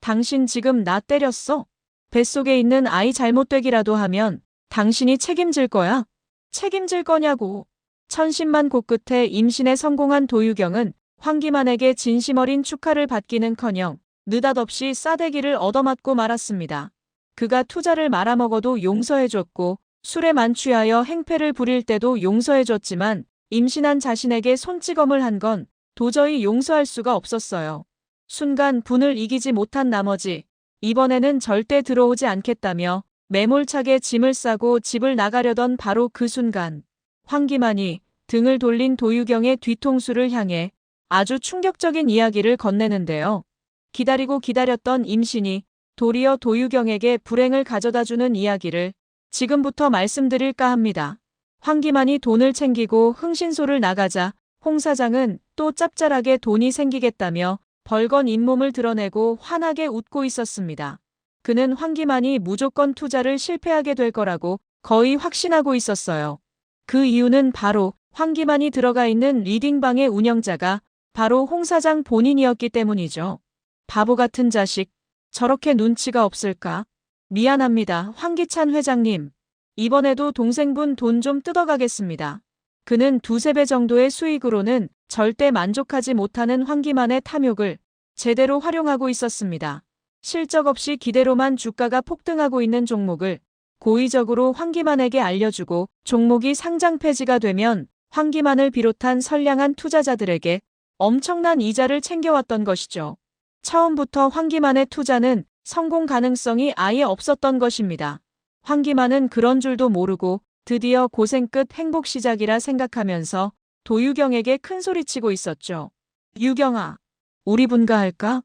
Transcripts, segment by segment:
당신 지금 나 때렸어? 뱃속에 있는 아이 잘못되기라도 하면 당신이 책임질 거야? 책임질 거냐고. 천신만 곳끝에 임신에 성공한 도유경은 황기만에게 진심 어린 축하를 받기는커녕 느닷없이 싸대기를 얻어맞고 말았습니다. 그가 투자를 말아먹어도 용서해줬고 술에 만취하여 행패를 부릴 때도 용서해줬지만 임신한 자신에게 손찌검을 한 건 도저히 용서할 수가 없었어요. 순간 분을 이기지 못한 나머지 이번에는 절대 들어오지 않겠다며 매몰차게 짐을 싸고 집을 나가려던 바로 그 순간 황기만이 등을 돌린 도유경의 뒤통수를 향해 아주 충격적인 이야기를 건네는데요. 기다리고 기다렸던 임신이 도리어 도유경에게 불행을 가져다주는 이야기를 지금부터 말씀드릴까 합니다. 황기만이 돈을 챙기고 흥신소를 나가자 홍 사장은 또 짭짤하게 돈이 생기겠다며 벌건 잇몸을 드러내고 환하게 웃고 있었습니다. 그는 황기만이 무조건 투자를 실패하게 될 거라고 거의 확신하고 있었어요. 그 이유는 바로 황기만이 들어가 있는 리딩방의 운영자가 바로 홍 사장 본인이었기 때문이죠. 바보 같은 자식, 저렇게 눈치가 없을까? 미안합니다, 황기찬 회장님. 이번에도 동생분 돈 좀 뜯어가겠습니다. 그는 두세 배 정도의 수익으로는 절대 만족하지 못하는 황기만의 탐욕을 제대로 활용하고 있었습니다. 실적 없이 기대로만 주가가 폭등하고 있는 종목을 고의적으로 황기만에게 알려주고 종목이 상장 폐지가 되면 황기만을 비롯한 선량한 투자자들에게 엄청난 이자를 챙겨왔던 것이죠. 처음부터 황기만의 투자는 성공 가능성이 아예 없었던 것입니다. 황기만은 그런 줄도 모르고 드디어 고생 끝 행복 시작이라 생각하면서 도유경에게 큰소리치고 있었죠. 유경아, 우리 분가할까?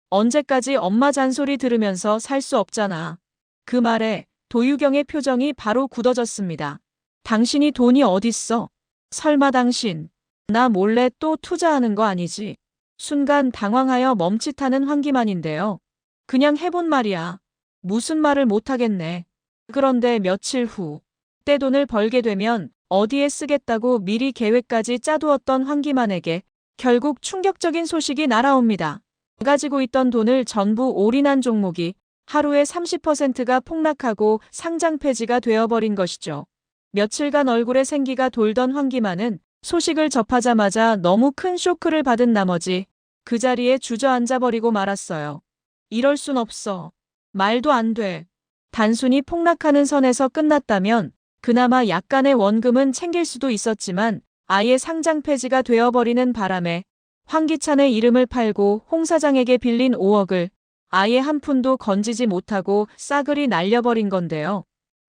언제까지 엄마 잔소리 들으면서 살 수 없잖아. 그 말에 도유경의 표정이 바로 굳어졌습니다. 당신이 돈이 어딨어? 설마 당신, 나 몰래 또 투자하는 거 아니지? 순간 당황하여 멈칫하는 황기만인데요. 그냥 해본 말이야. 무슨 말을 못하겠네. 그런데 며칠 후, 떼돈을 벌게 되면 어디에 쓰겠다고 미리 계획까지 짜두었던 황기만에게 결국 충격적인 소식이 날아옵니다. 가지고 있던 돈을 전부 올인한 종목이 하루에 30%가 폭락하고 상장 폐지가 되어버린 것이죠. 며칠간 얼굴에 생기가 돌던 황기만은 소식을 접하자마자 너무 큰 쇼크를 받은 나머지 그 자리에 주저앉아버리고 말았어요. 이럴 순 없어. 말도 안 돼. 단순히 폭락하는 선에서 끝났다면 그나마 약간의 원금은 챙길 수도 있었지만 아예 상장 폐지가 되어버리는 바람에 황기찬의 이름을 팔고 홍 사장에게 빌린 5억을 아예 한 푼도 건지지 못하고 싸그리 날려버린 건데요.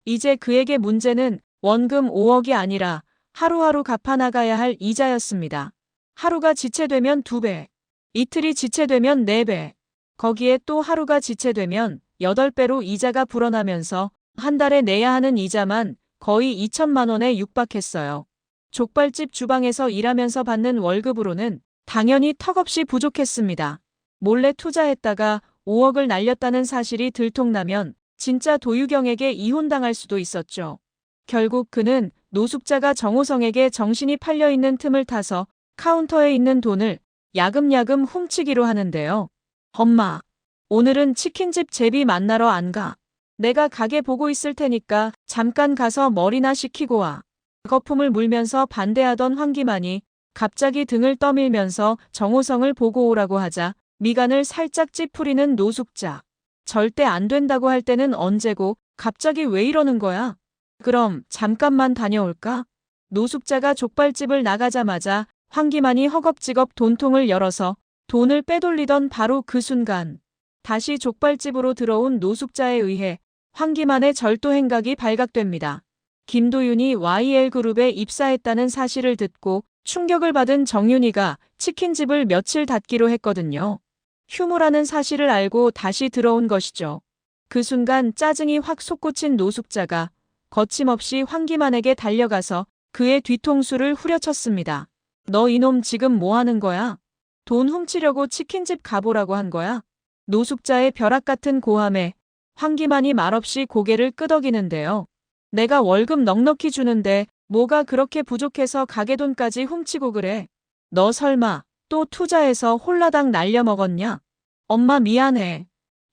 이제 그에게 문제는 원금 5억이 아니라 하루하루 갚아나가야 할 이자였습니다. 하루가 지체되면 2배, 이틀이 지체되면 4배, 거기에 또 하루가 지체되면 8배로 이자가 불어나면서 한 달에 내야 하는 이자만 거의 2천만 원에 육박했어요. 족발집 주방에서 일하면서 받는 월급으로는 당연히 턱없이 부족했습니다. 몰래 투자했다가 5억을 날렸다는 사실이 들통나면 진짜 도유경에게 이혼당할 수도 있었죠. 결국 그는 노숙자가 정호성에게 정신이 팔려있는 틈을 타서 카운터에 있는 돈을 야금야금 훔치기로 하는데요. 엄마, 오늘은 치킨집 제비 만나러 안 가. 내가 가게 보고 있을 테니까 잠깐 가서 머리나 식히고 와. 거품을 물면서 반대하던 황기만이 갑자기 등을 떠밀면서 정호성을 보고 오라고 하자 미간을 살짝 찌푸리는 노숙자. 절대 안 된다고 할 때는 언제고 갑자기 왜 이러는 거야? 그럼 잠깐만 다녀올까? 노숙자가 족발집을 나가자마자 황기만이 허겁지겁 돈통을 열어서 돈을 빼돌리던 바로 그 순간 다시 족발집으로 들어온 노숙자에 의해 황기만의 절도 행각이 발각됩니다. 김도윤이 YL그룹에 입사했다는 사실을 듣고 충격을 받은 정윤이가 치킨집을 며칠 닫기로 했거든요. 휴무라는 사실을 알고 다시 들어온 것이죠. 그 순간 짜증이 확 솟구친 노숙자가 거침없이 황기만에게 달려가서 그의 뒤통수를 후려쳤습니다. 너 이놈 지금 뭐 하는 거야? 돈 훔치려고 치킨집 가보라고 한 거야? 노숙자의 벼락 같은 고함에 황기만이 말없이 고개를 끄덕이는데요. 내가 월급 넉넉히 주는데 뭐가 그렇게 부족해서 가게돈까지 훔치고 그래? 너 설마 또 투자해서 홀라당 날려먹었냐? 엄마 미안해.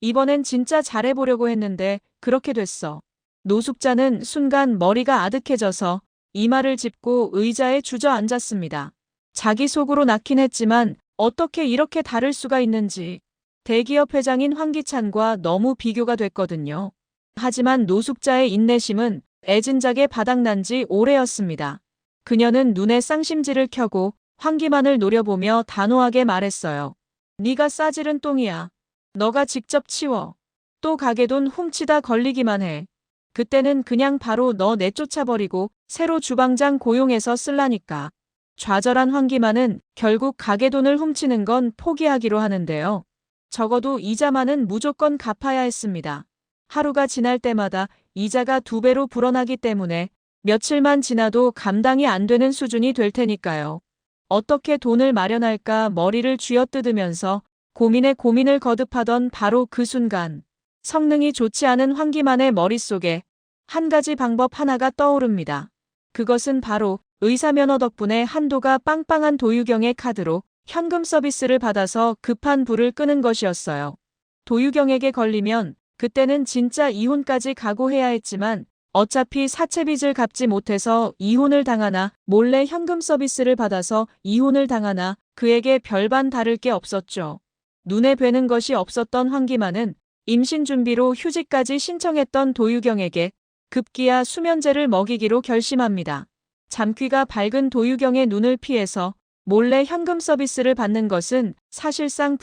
이번엔 진짜 잘해보려고 했는데 그렇게 됐어. 노숙자는 순간 머리가 아득해져서 이마를 짚고 의자에 주저앉았습니다. 자기 속으로 낳긴 했지만 어떻게 이렇게 다를 수가 있는지. 대기업 회장인 황기찬과 너무 비교가 됐거든요. 하지만 노숙자의 인내심은 애진작에 바닥난 지 오래였습니다. 그녀는 눈에 쌍심지를 켜고 황기만을 노려보며 단호하게 말했어요. 네가 싸지른 똥이야. 너가 직접 치워. 또 가게돈 훔치다 걸리기만 해. 그때는 그냥 바로 너 내쫓아버리고 새로 주방장 고용해서 쓸라니까. 좌절한 황기만은 결국 가게돈을 훔치는 건 포기하기로 하는데요. 적어도 이자만은 무조건 갚아야 했습니다. 하루가 지날 때마다 이자가 2배로 불어나기 때문에 며칠만 지나도 감당이 안 되는 수준이 될 테니까요. 어떻게 돈을 마련할까 머리를 쥐어뜯으면서 고민에 고민을 거듭하던 바로 그 순간 성능이 좋지 않은 황기만의 머릿속에 한 가지 방법 하나가 떠오릅니다. 그것은 바로 의사면허 덕분에 한도가 빵빵한 도유경의 카드로 현금 서비스를 받아서 급한 불을 끄는 것이었어요. 도유경에게 걸리면 그때는 진짜 이혼까지 각오해야 했지만 어차피 사채빚을 갚지 못해서 이혼을 당하나 몰래 현금 서비스를 받아서 이혼을 당하나 그에게 별반 다를 게 없었죠. 눈에 뵈는 것이 없었던 황기만은 임신 준비로 휴직까지 신청했던 도유경에게 급기야 수면제를 먹이기로 결심합니다. 잠귀가 밝은 도유경의 눈을 피해서 몰래 현금 서비스를 받는 것은 사실상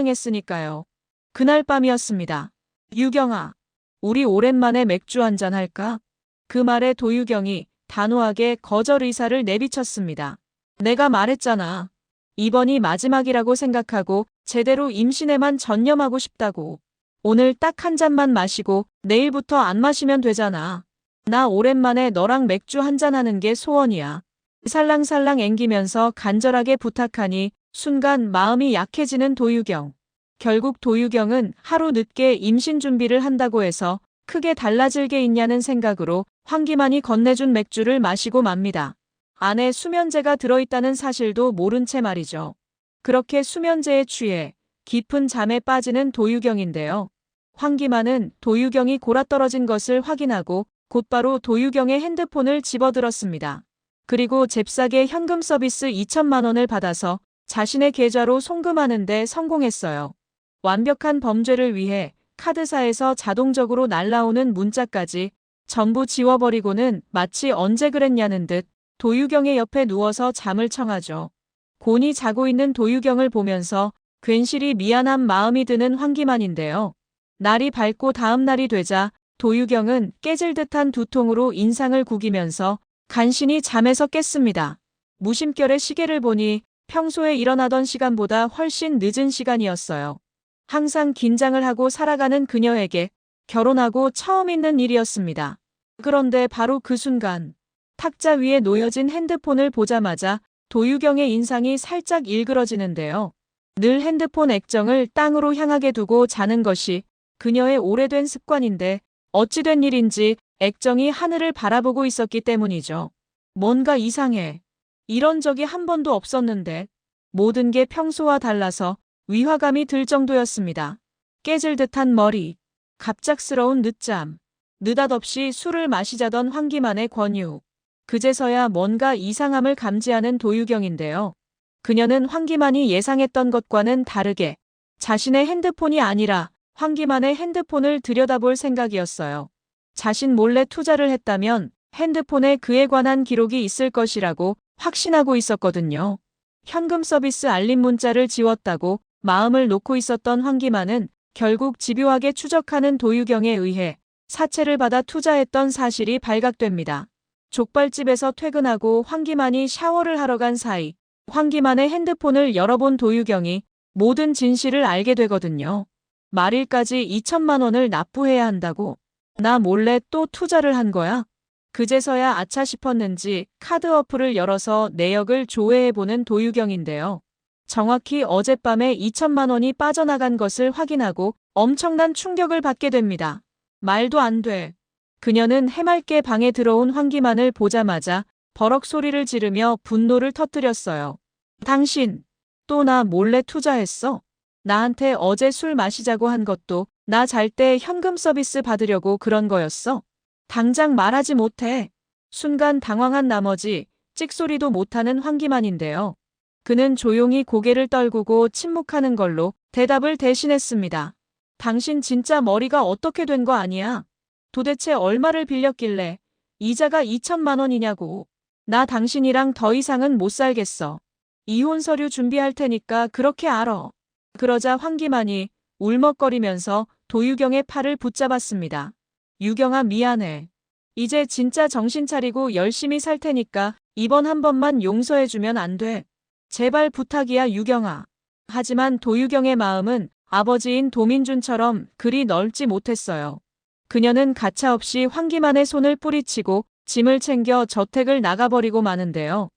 불가능했으니까요. 그날 밤이었습니다. 유경아, 우리 오랜만에 맥주 한잔 할까? 그 말에 도유경이 단호하게 거절 의사를 내비쳤습니다. 내가 말했잖아. 이번이 마지막이라고 생각하고 제대로 임신에만 전념하고 싶다고. 오늘 딱 한 잔만 마시고 내일부터 안 마시면 되잖아. 나 오랜만에 너랑 맥주 한잔 하는 게 소원이야. 살랑살랑 앵기면서 간절하게 부탁하니 순간 마음이 약해지는 도유경. 결국 도유경은 하루 늦게 임신 준비를 한다고 해서 크게 달라질 게 있냐는 생각으로 황기만이 건네준 맥주를 마시고 맙니다. 안에 수면제가 들어있다는 사실도 모른 채 말이죠. 그렇게 수면제에 취해 깊은 잠에 빠지는 도유경인데요. 황기만은 도유경이 골아떨어진 것을 확인하고 곧바로 도유경의 핸드폰을 집어들었습니다. 그리고 잽싸게 현금 서비스 2천만 원을 받아서 자신의 계좌로 송금하는 데 성공했어요. 완벽한 범죄를 위해 카드사에서 자동적으로 날라오는 문자까지 전부 지워버리고는 마치 언제 그랬냐는 듯 도유경의 옆에 누워서 잠을 청하죠. 곤히 자고 있는 도유경을 보면서 괜시리 미안한 마음이 드는 황기만인데요. 날이 밝고 다음 날이 되자 도유경은 깨질 듯한 두통으로 인상을 구기면서 간신히 잠에서 깼습니다. 무심결에 시계를 보니 평소에 일어나던 시간보다 훨씬 늦은 시간이었어요. 항상 긴장을 하고 살아가는 그녀에게 결혼하고 처음 있는 일이었습니다. 그런데 바로 그 순간 탁자 위에 놓여진 핸드폰을 보자마자 도유경의 인상이 살짝 일그러지는데요. 늘 핸드폰 액정을 땅으로 향하게 두고 자는 것이 그녀의 오래된 습관인데 어찌 된 일인지 액정이 하늘을 바라보고 있었기 때문이죠. 뭔가 이상해. 이런 적이 한 번도 없었는데 모든 게 평소와 달라서 위화감이 들 정도였습니다. 깨질 듯한 머리, 갑작스러운 늦잠, 느닷없이 술을 마시자던 황기만의 권유. 그제서야 뭔가 이상함을 감지하는 도유경인데요. 그녀는 황기만이 예상했던 것과는 다르게 자신의 핸드폰이 아니라 황기만의 핸드폰을 들여다볼 생각이었어요. 자신 몰래 투자를 했다면 핸드폰에 그에 관한 기록이 있을 것이라고 확신하고 있었거든요. 현금 서비스 알림 문자를 지웠다고 마음을 놓고 있었던 황기만은 결국 집요하게 추적하는 도유경에 의해 사채를 받아 투자했던 사실이 발각됩니다. 족발집에서 퇴근하고 황기만이 샤워를 하러 간 사이 황기만의 핸드폰을 열어본 도유경이 모든 진실을 알게 되거든요. 말일까지 2천만 원을 납부해야 한다고. 나 몰래 또 투자를 한 거야? 그제서야 아차 싶었는지 카드 어플을 열어서 내역을 조회해보는 도유경인데요. 정확히 어젯밤에 2천만 원이 빠져나간 것을 확인하고 엄청난 충격을 받게 됩니다. 말도 안 돼. 그녀는 해맑게 방에 들어온 황기만을 보자마자 버럭 소리를 지르며 분노를 터뜨렸어요. 당신, 또 나 몰래 투자했어? 나한테 어제 술 마시자고 한 것도 나 잘 때 현금 서비스 받으려고 그런 거였어. 당장 말하지 못해. 순간 당황한 나머지 찍소리도 못하는 황기만인데요. 그는 조용히 고개를 떨구고 침묵하는 걸로 대답을 대신했습니다. 당신 진짜 머리가 어떻게 된 거 아니야? 도대체 얼마를 빌렸길래 이자가 2천만 원이냐고. 나 당신이랑 더 이상은 못 살겠어. 이혼 서류 준비할 테니까 그렇게 알아. 그러자 황기만이 울먹거리면서 도유경의 팔을 붙잡았습니다. 유경아 미안해. 이제 진짜 정신 차리고 열심히 살 테니까 이번 한 번만 용서해주면 안 돼. 제발 부탁이야 유경아. 하지만 도유경의 마음은 아버지인 도민준처럼 그리 넓지 못했어요. 그녀는 가차없이 황기만의 손을 뿌리치고 짐을 챙겨 저택을 나가버리고 마는데요.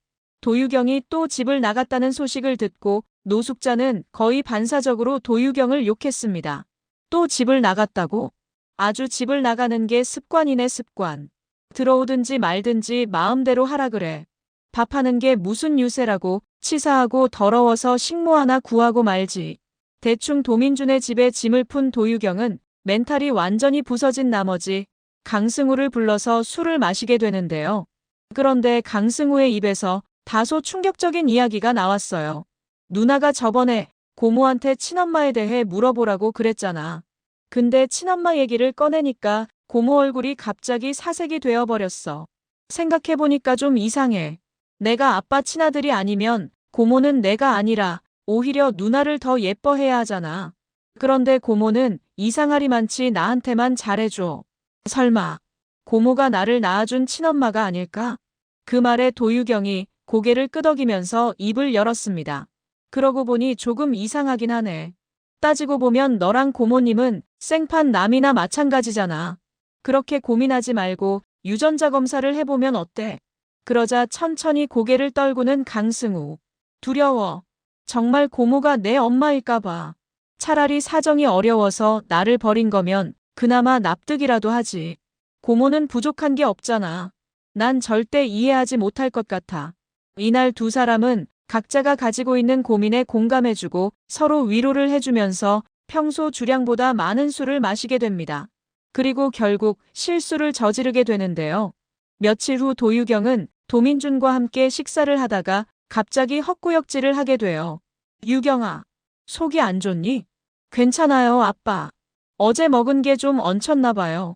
도유경이 또 집을 나갔다는 소식을 듣고 노숙자는 거의 반사적으로 도유경을 욕했습니다. 또 집을 나갔다고? 아주 집을 나가는 게 습관이네 습관. 들어오든지 말든지 마음대로 하라 그래. 밥하는 게 무슨 유세라고 치사하고 더러워서 식모 하나 구하고 말지. 대충 도민준의 집에 짐을 푼 도유경은 멘탈이 완전히 부서진 나머지 강승우를 불러서 술을 마시게 되는데요. 그런데 강승우의 입에서 다소 충격적인 이야기가 나왔어요. 누나가 저번에 고모한테 친엄마에 대해 물어보라고 그랬잖아. 근데 친엄마 얘기를 꺼내니까 고모 얼굴이 갑자기 사색이 되어버렸어. 생각해보니까 좀 이상해. 내가 아빠 친아들이 아니면 고모는 내가 아니라 오히려 누나를 더 예뻐해야 하잖아. 그런데 고모는 이상하리만치 나한테만 잘해줘. 설마 고모가 나를 낳아준 친엄마가 아닐까? 그 말에 도유경이 고개를 끄덕이면서 입을 열었습니다. 그러고 보니 조금 이상하긴 하네. 따지고 보면 너랑 고모님은 생판 남이나 마찬가지잖아. 그렇게 고민하지 말고 유전자 검사를 해보면 어때? 그러자 천천히 고개를 떨구는 강승우. 두려워. 정말 고모가 내 엄마일까봐. 차라리 사정이 어려워서 나를 버린 거면 그나마 납득이라도 하지. 고모는 부족한 게 없잖아. 난 절대 이해하지 못할 것 같아. 이날 두 사람은 각자가 가지고 있는 고민에 공감해주고 서로 위로를 해주면서 평소 주량보다 많은 술을 마시게 됩니다. 그리고 결국 실수를 저지르게 되는데요. 며칠 후 도유경은 도민준과 함께 식사를 하다가 갑자기 헛구역질을 하게 돼요. 유경아, 속이 안 좋니? 괜찮아요, 아빠. 어제 먹은 게 좀 얹혔나 봐요.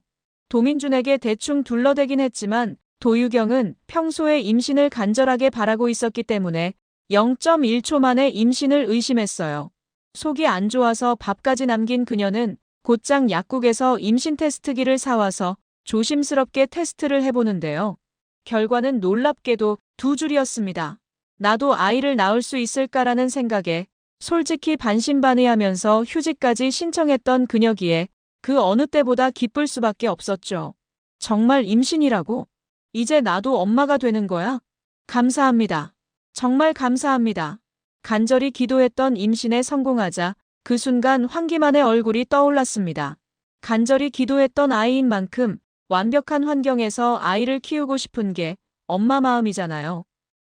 도민준에게 대충 둘러대긴 했지만 도유경은 평소에 임신을 간절하게 바라고 있었기 때문에 0.1초 만에 임신을 의심했어요. 속이 안 좋아서 밥까지 남긴 그녀는 곧장 약국에서 임신 테스트기를 사와서 조심스럽게 테스트를 해보는데요. 결과는 놀랍게도 2줄이었습니다. 나도 아이를 낳을 수 있을까라는 생각에 솔직히 반신반의하면서 휴직까지 신청했던 그녀기에 그 어느 때보다 기쁠 수밖에 없었죠. 정말 임신이라고? 이제 나도 엄마가 되는 거야? 감사합니다. 정말 감사합니다. 간절히 기도했던 임신에 성공하자 그 순간 황기만의 얼굴이 떠올랐습니다. 간절히 기도했던 아이인 만큼 완벽한 환경에서 아이를 키우고 싶은 게 엄마 마음이잖아요.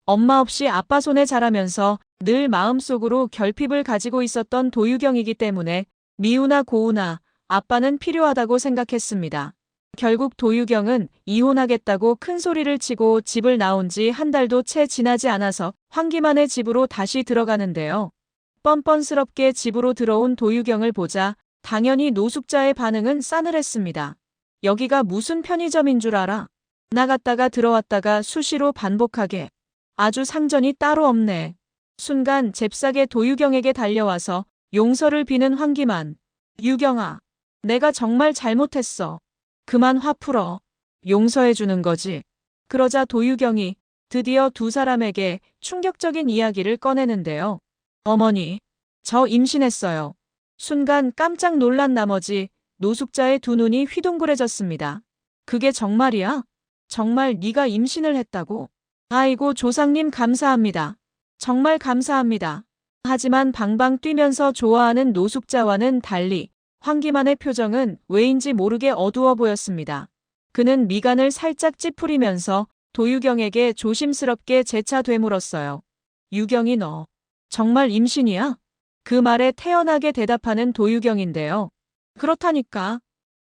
엄마 없이 아빠 손에 자라면서 늘 마음속으로 결핍을 가지고 있었던 도유경이기 때문에 미우나 고우나 아빠는 필요하다고 생각했습니다. 결국 도유경은 이혼하겠다고 큰 소리를 치고 집을 나온 지 한 달도 채 지나지 않아서 황기만의 집으로 다시 들어가는데요. 뻔뻔스럽게 집으로 들어온 도유경을 보자 당연히 노숙자의 반응은 싸늘했습니다. 여기가 무슨 편의점인 줄 알아? 나갔다가 들어왔다가 수시로 반복하게. 아주 상전이 따로 없네. 순간 잽싸게 도유경에게 달려와서 용서를 비는 황기만. 유경아, 내가 정말 잘못했어. 그만 화 풀어. 용서해주는 거지. 그러자 도유경이 드디어 두 사람에게 충격적인 이야기를 꺼내는데요. 어머니, 저 임신했어요. 순간 깜짝 놀란 나머지 노숙자의 두 눈이 휘둥그레졌습니다. 그게 정말이야? 정말 네가 임신을 했다고? 아이고 조상님 감사합니다. 정말 감사합니다. 하지만 방방 뛰면서 좋아하는 노숙자와는 달리 황기만의 표정은 왜인지 모르게 어두워 보였습니다. 그는 미간을 살짝 찌푸리면서 도유경에게 조심스럽게 재차 되물었어요. 유경이 너 정말 임신이야? 그 말에 태연하게 대답하는 도유경인데요. 그렇다니까.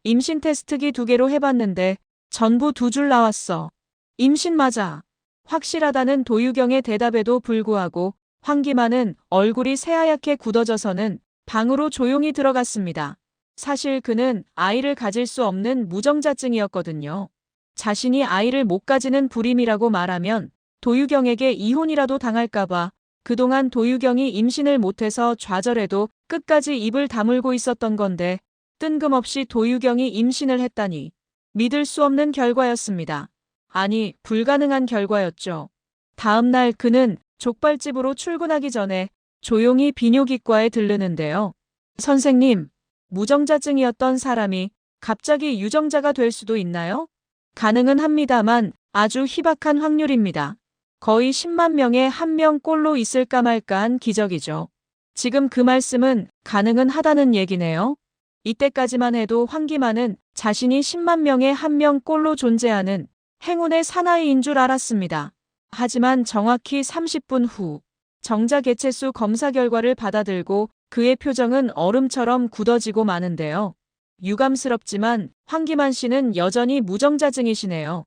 임신 테스트기 2개로 해봤는데 전부 2줄 나왔어. 임신 맞아. 확실하다는 도유경의 대답에도 불구하고 황기만은 얼굴이 새하얗게 굳어져서는 방으로 조용히 들어갔습니다. 사실 그는 아이를 가질 수 없는 무정자증이었거든요. 자신이 아이를 못 가지는 불임이라고 말하면 도유경에게 이혼이라도 당할까봐 그동안 도유경이 임신을 못해서 좌절해도 끝까지 입을 다물고 있었던 건데 뜬금없이 도유경이 임신을 했다니 믿을 수 없는 결과였습니다. 아니, 불가능한 결과였죠. 다음 날 그는 족발집으로 출근하기 전에 조용히 비뇨기과에 들르는데요. 선생님, 무정자증이었던 사람이 갑자기 유정자가 될 수도 있나요? 가능은 합니다만 아주 희박한 확률입니다. 거의 10만 명에 1명 꼴로 있을까 말까한 기적이죠. 지금 그 말씀은 가능은 하다는 얘기네요. 이때까지만 해도 황기만은 자신이 10만 명에 1명 꼴로 존재하는 행운의 사나이인 줄 알았습니다. 하지만 정확히 30분 후 정자 개체수 검사 결과를 받아들고 그의 표정은 얼음처럼 굳어지고 마는데요. 유감스럽지만 황기만 씨는 여전히 무정자증이시네요.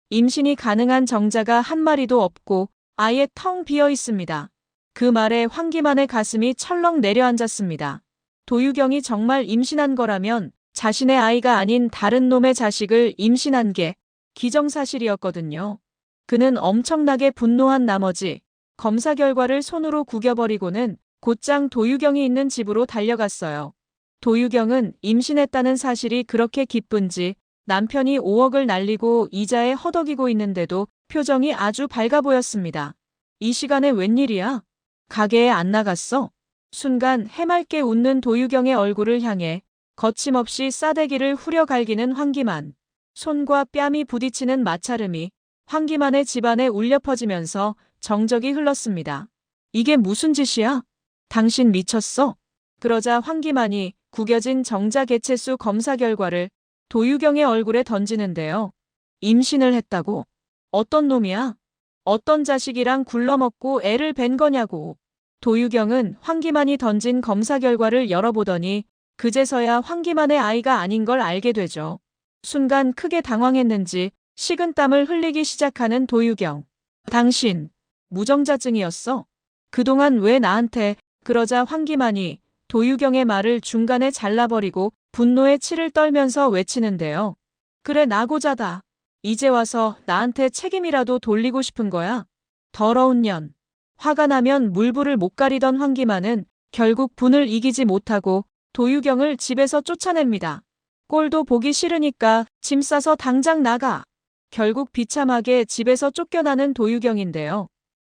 임신이 가능한 정자가 한 마리도 없고 아예 텅 비어 있습니다. 그 말에 황기만의 가슴이 철렁 내려앉았습니다. 도유경이 정말 임신한 거라면 자신의 아이가 아닌 다른 놈의 자식을 임신한 게 기정사실이었거든요. 그는 엄청나게 분노한 나머지 검사 결과를 손으로 구겨버리고는 곧장 도유경이 있는 집으로 달려갔어요. 도유경은 임신했다는 사실이 그렇게 기쁜지 남편이 5억을 날리고 이자에 허덕이고 있는데도 표정이 아주 밝아 보였습니다. 이 시간에 웬일이야? 가게에 안 나갔어? 순간 해맑게 웃는 도유경의 얼굴을 향해 거침없이 싸대기를 후려갈기는 황기만. 손과 뺨이 부딪히는 마찰음이 황기만의 집안에 울려 퍼지면서 정적이 흘렀습니다. 이게 무슨 짓이야? 당신 미쳤어? 그러자 황기만이 구겨진 정자 개체수 검사 결과를 도유경의 얼굴에 던지는데요. 임신을 했다고? 어떤 놈이야? 어떤 자식이랑 굴러먹고 애를 뵌 거냐고. 도유경은 황기만이 던진 검사 결과를 열어보더니 그제서야 황기만의 아이가 아닌 걸 알게 되죠. 순간 크게 당황했는지 식은땀을 흘리기 시작하는 도유경. 당신, 무정자증이었어? 그동안 왜 나한테? 그러자 황기만이 도유경의 말을 중간에 잘라버리고 분노에 치를 떨면서 외치는데요. 그래, 나고자다. 이제 와서 나한테 책임이라도 돌리고 싶은 거야? 더러운 년. 화가 나면 물불을 못 가리던 황기만은 결국 분을 이기지 못하고 도유경을 집에서 쫓아냅니다. 꼴도 보기 싫으니까 짐 싸서 당장 나가. 결국 비참하게 집에서 쫓겨나는 도유경인데요.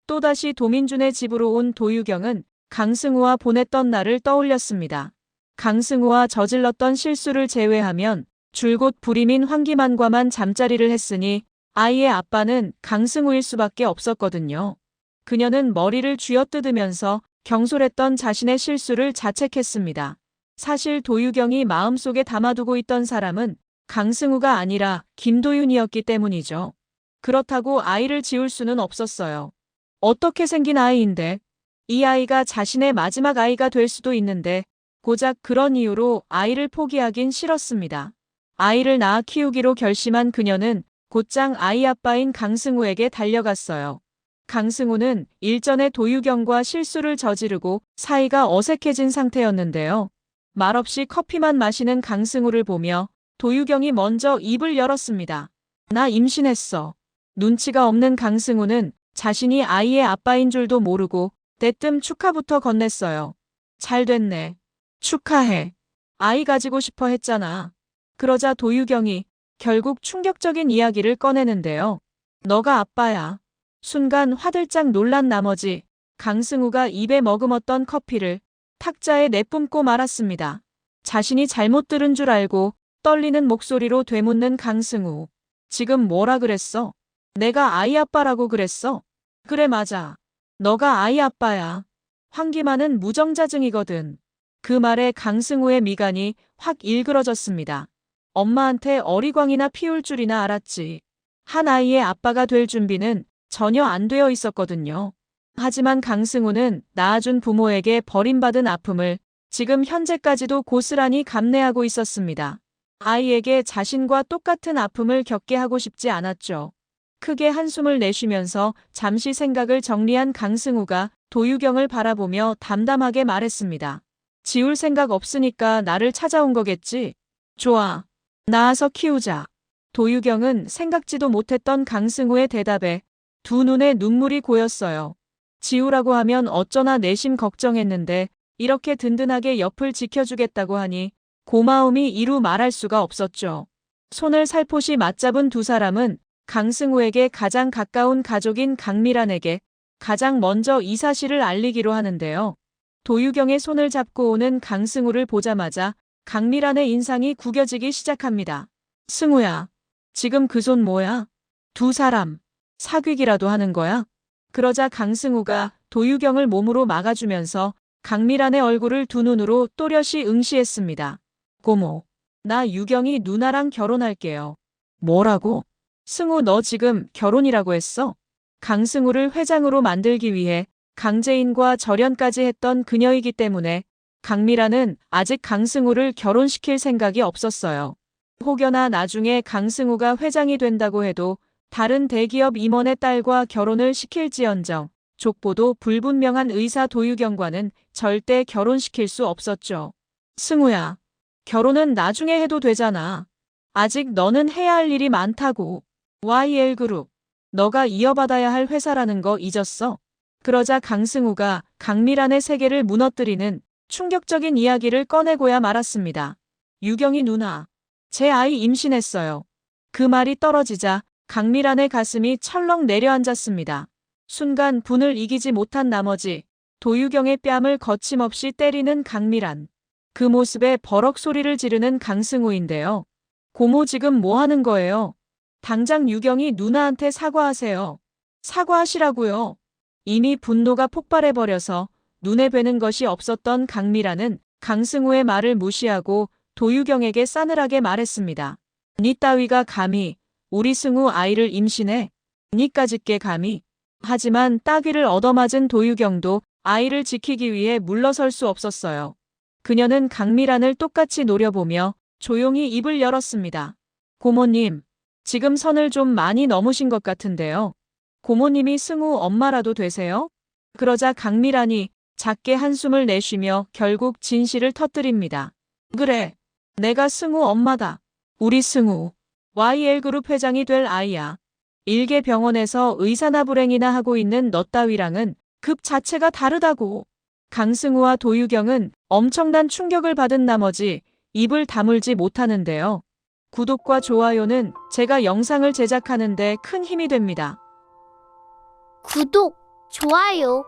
또다시 도민준의 집으로 온 도유경은 강승우와 보냈던 날을 떠올렸습니다. 강승우와 저질렀던 실수를 제외하면 줄곧 불임인 황기만과만 잠자리를 했으니 아이의 아빠는 강승우일 수밖에 없었거든요. 그녀는 머리를 쥐어뜯으면서 경솔했던 자신의 실수를 자책했습니다. 사실 도유경이 마음속에 담아두고 있던 사람은 강승우가 아니라 김도윤이었기 때문이죠. 그렇다고 아이를 지울 수는 없었어요. 어떻게 생긴 아이인데? 이 아이가 자신의 마지막 아이가 될 수도 있는데 고작 그런 이유로 아이를 포기하긴 싫었습니다. 아이를 낳아 키우기로 결심한 그녀는 곧장 아이 아빠인 강승우에게 달려갔어요. 강승우는 일전에 도유경과 실수를 저지르고 사이가 어색해진 상태였는데요. 말없이 커피만 마시는 강승우를 보며 도유경이 먼저 입을 열었습니다. 나 임신했어. 눈치가 없는 강승우는 자신이 아이의 아빠인 줄도 모르고 대뜸 축하부터 건넸어요. 잘 됐네. 축하해. 아이 가지고 싶어 했잖아. 그러자 도유경이 결국 충격적인 이야기를 꺼내는데요. 너가 아빠야. 순간 화들짝 놀란 나머지 강승우가 입에 머금었던 커피를 탁자에 내뿜고 말았습니다. 자신이 잘못 들은 줄 알고 떨리는 목소리로 되묻는 강승우. 지금 뭐라 그랬어? 내가 아이 아빠라고 그랬어? 그래, 맞아. 너가 아이 아빠야. 황기만은 무정자증이거든. 그 말에 강승우의 미간이 확 일그러졌습니다. 엄마한테 어리광이나 피울 줄이나 알았지. 한 아이의 아빠가 될 준비는 전혀 안 되어 있었거든요. 하지만 강승우는 낳아준 부모에게 버림받은 아픔을 지금 현재까지도 고스란히 감내하고 있었습니다. 아이에게 자신과 똑같은 아픔을 겪게 하고 싶지 않았죠. 크게 한숨을 내쉬면서 잠시 생각을 정리한 강승우가 도유경을 바라보며 담담하게 말했습니다. 지울 생각 없으니까 나를 찾아온 거겠지? 좋아. 낳아서 키우자. 도유경은 생각지도 못했던 강승우의 대답에 두 눈에 눈물이 고였어요. 지우라고 하면 어쩌나 내심 걱정했는데 이렇게 든든하게 옆을 지켜주겠다고 하니 고마움이 이루 말할 수가 없었죠. 손을 살포시 맞잡은 두 사람은 강승우에게 가장 가까운 가족인 강미란에게 가장 먼저 이 사실을 알리기로 하는데요. 도유경의 손을 잡고 오는 강승우를 보자마자 강미란의 인상이 구겨지기 시작합니다. 승우야, 지금 그 손 뭐야? 두 사람 사귀기라도 하는 거야? 그러자 강승우가 도유경을 몸으로 막아주면서 강미란의 얼굴을 두 눈으로 또렷이 응시했습니다. 고모, 나 유경이 누나랑 결혼할게요. 뭐라고? 승우 너 지금 결혼이라고 했어? 강승우를 회장으로 만들기 위해 강재인과 절연까지 했던 그녀이기 때문에 강미란은 아직 강승우를 결혼시킬 생각이 없었어요. 혹여나 나중에 강승우가 회장이 된다고 해도 다른 대기업 임원의 딸과 결혼을 시킬지언정 족보도 불분명한 의사 도유경과는 절대 결혼시킬 수 없었죠. 승우야, 결혼은 나중에 해도 되잖아. 아직 너는 해야 할 일이 많다고. YL그룹, 너가 이어받아야 할 회사라는 거 잊었어? 그러자 강승우가 강미란의 세계를 무너뜨리는 충격적인 이야기를 꺼내고야 말았습니다. 유경이 누나, 제 아이 임신했어요. 그 말이 떨어지자 강미란의 가슴이 철렁 내려앉았습니다. 순간 분을 이기지 못한 나머지 도유경의 뺨을 거침없이 때리는 강미란. 그 모습에 버럭 소리를 지르는 강승우인데요. 고모 지금 뭐 하는 거예요? 당장 유경이 누나한테 사과하세요. 사과하시라고요. 이미 분노가 폭발해버려서 눈에 뵈는 것이 없었던 강미란은 강승우의 말을 무시하고 도유경에게 싸늘하게 말했습니다. 니 따위가 감히 우리 승우 아이를 임신해? 니까짓게 감히. 하지만 따귀를 얻어맞은 도유경도 아이를 지키기 위해 물러설 수 없었어요. 그녀는 강미란을 똑같이 노려보며 조용히 입을 열었습니다. 고모님, 지금 선을 좀 많이 넘으신 것 같은데요. 고모님이 승우 엄마라도 되세요? 그러자 강미란이 작게 한숨을 내쉬며 결국 진실을 터뜨립니다. 그래, 내가 승우 엄마다. 우리 승우, YL그룹 회장이 될 아이야. 일개 병원에서 의사나 불행이나 하고 있는 너 따위랑은 급 자체가 다르다고. 강승우와 도유경은 엄청난 충격을 받은 나머지 입을 다물지 못하는데요. 구독과 좋아요는 제가 영상을 제작하는 데 큰 힘이 됩니다. 구독, 좋아요